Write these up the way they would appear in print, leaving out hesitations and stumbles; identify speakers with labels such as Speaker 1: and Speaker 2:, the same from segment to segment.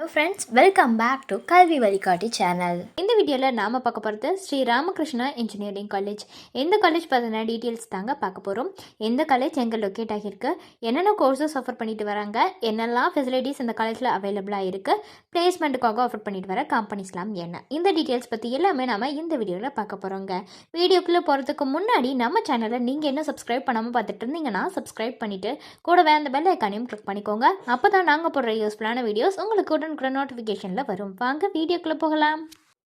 Speaker 1: Friends, welcome back to கல்வி வழிகாட்டி channel. இந்த வீடியோவில் நாம் பார்க்க போகிறது ஸ்ரீ ராமகிருஷ்ணா இன்ஜினியரிங் காலேஜ். எந்த காலேஜ் பார்த்தீங்கன்னா டீட்டெயில்ஸ் தாங்க பார்க்க போகிறோம். எந்த காலேஜ் எங்கே லொக்கேட் ஆகியிருக்கு, என்னென்ன கோர்சஸ் ஆஃபர் பண்ணிட்டு வராங்க, என்னெல்லாம் ஃபெசிலிட்டிஸ் இந்த காலேஜில் அவைலபிளாக இருக்குது, பிளேஸ்மெண்ட்டுக்காக ஆஃபர் பண்ணிட்டு வர கம்பெனிஸ்லாம் என்ன, இந்த டீட்டெயில்ஸ் பற்றி எல்லாமே நம்ம இந்த வீடியோவில் பார்க்க போகிறோங்க. வீடியோக்குள்ளே போகிறதுக்கு முன்னாடி நம்ம சேனலை நீங்கள் என்ன சப்ஸ்கிரைப் பண்ணாமல் பார்த்துட்டு இருந்தீங்கன்னா சப்ஸ்கிரைப் பண்ணிவிட்டு கூடவே அந்த பெல் ஐக்கானையும் கிளிக் பண்ணிக்கோங்க. அப்போ தான் நாங்கள் போடுற யூஸ்ஃபுல்லான வீடியோஸ் உங்களுக்கு நோட்டிஃபிகேஷனில் வரும். வாங்க வீடியோக்குள்ளே போகலாம்.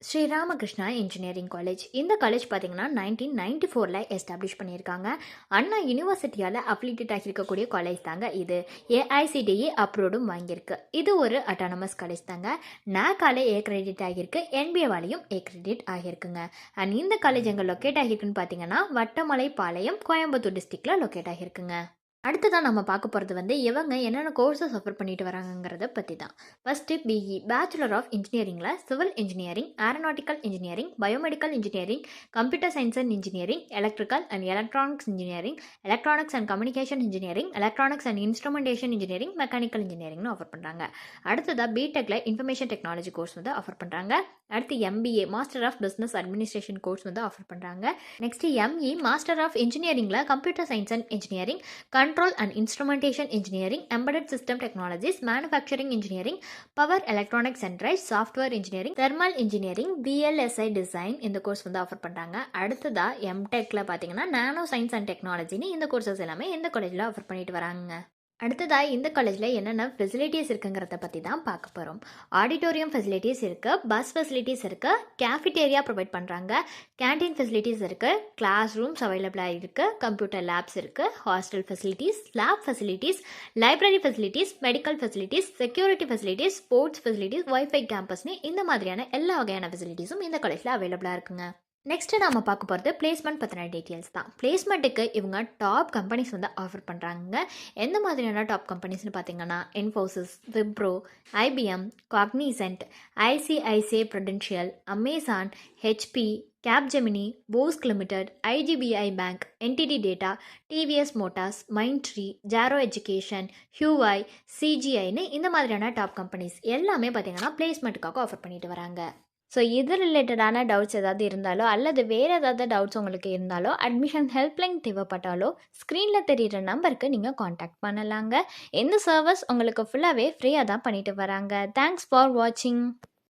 Speaker 1: Sri Ramakrishna engineering college. இந்த காலேஜ் பார்த்தீங்கன்னா 1994 எஸ்டாப்ளிஷ் பண்ணியிருக்காங்க. அண்ணா யூனிவர்சிட்டியால் அஃபிலியேட் ஆகியிருக்கக்கூடிய காலேஜ் தாங்க இது. ஏஐசிடிஇ அப்ரூவ்டும் வாங்கியிருக்கு. இது ஒரு அட்டானமஸ் காலேஜ் தாங்க. நாக்கால ஏ கிரெடிட் ஆகியிருக்கு, என்பிஏவாலையும் ஏ கிரெடிட் ஆகியிருக்குங்க. அண்ட் இந்த காலேஜ் எங்கே லொக்கேட் ஆகியிருக்குன்னு பார்த்தீங்கன்னா வட்டமலைப்பாளையம், கோயம்புத்தூர் டிஸ்ட்ரிக்டில் லொக்கேட் ஆகியிருக்குங்க. அடுத்ததான் நம்ம பார்க்க போகிறது இவங்க என்னென்ன கோர்சஸ் ஆஃபர் பண்ணிட்டு வராங்கிறத பற்றி தான். ஃபஸ்ட்டு பிஇ பேச்சுலர் ஆஃப் இன்ஜினியரிங்கில் civil engineering, aeronautical engineering, biomedical engineering, computer science and engineering, electrical and electronics engineering, electronics and communication engineering, electronics and instrumentation engineering, mechanical இன்ஜினியரிங்னு ஆஃபர் பண்ணுறாங்க. அடுத்ததாக பிடெக்கில் இன்ஃபர்மேஷன் டெக்னாலஜி கோர்ஸ் ஆஃபர் பண்ணுறாங்க. அடுத்து MBA master of business administration course offer பண்ணுறாங்க. Next ME master of இன்ஜினியரிங்கில் computer science and engineering, Control and Instrumentation Engineering, Embedded System Technologies, Manufacturing Engineering, Power Electronics and Drives, Software Engineering, Thermal Engineering, VLSI Design இந்த course offer பண்ணுறாங்க. அடுத்ததா எம்டெக்ல பார்த்தீங்கன்னா நானோ science and டெக்னாலஜின்னு இந்த courses எல்லாமே இந்த காலேஜில் offer பண்ணிட்டு வராங்க. அடுத்ததாக இந்த காலேஜில் என்னென்ன ஃபெசிலிட்டிஸ் இருக்குங்கிறத பற்றி தான் பார்க்க போகிறோம். ஆடிட்டோரியம் ஃபெசிலிட்டிஸ் இருக்குது, பஸ் ஃபெசிலிட்டிஸ் இருக்குது, கேஃபிட்டேரியா ப்ரொவைட் பண்ணுறாங்க, கேன்டீன் ஃபெசிலிட்டிஸ் இருக்குது, கிளாஸ் ரூம்ஸ் அவைலபிளாக இருக்குது, கம்ப்யூட்டர் லேப்ஸ் இருக்குது, hostel facilities, lab facilities, library facilities, medical facilities, security facilities, sports facilities, wifi கேம்பஸ்னு இந்த மாதிரியான எல்லா வகையான ஃபெசிலிட்டிஸும் இந்த காலேஜில் அவைலபிளாக இருக்குங்க. நெக்ஸ்ட்டு நம்ம பார்க்க போகிறது பிளேஸ்மெண்ட் பற்றின டீட்டெயில்ஸ் தான். பிளேஸ்மெண்ட்டுக்கு இவங்க டாப் கம்பெனிஸ் ஆஃபர் பண்ணுறாங்க. எந்த மாதிரியான டாப் கம்பெனிஸ்னு பார்த்தீங்கன்னா Infosys, Wipro, IBM, Cognizant, ICICI Prudential, Amazon, HP, Capgemini, Bosch limited, IDBI bank, NTT data, TVS motors, Mindtree, Jaro education, ஹியூஐ, சிஜிஐன்னு இந்த மாதிரியான டாப் கம்பெனிஸ் எல்லாமே பார்த்தீங்கன்னா பிளேஸ்மெண்ட்டுக்காக ஆஃபர் பண்ணிட்டு வராங்க. ஸோ இது ரிலேட்டடான டவுட்ஸ் ஏதாவது இருந்தாலோ அல்லது வேறு ஏதாவது டவுட்ஸ் உங்களுக்கு இருந்தாலோ அட்மிஷன் ஹெல்ப்லைன் தேவைப்பட்டாலோ ஸ்க்ரீனில் தெரிகிற நம்பருக்கு நீங்கள் காண்டாக்ட் பண்ணலாங்க. இந்த சர்வீஸ் உங்களுக்கு ஃபுல்லாகவே ஃப்ரீயாக தான் பண்ணிட்டு வராங்க. தேங்க்ஸ் ஃபார் வாட்சிங்.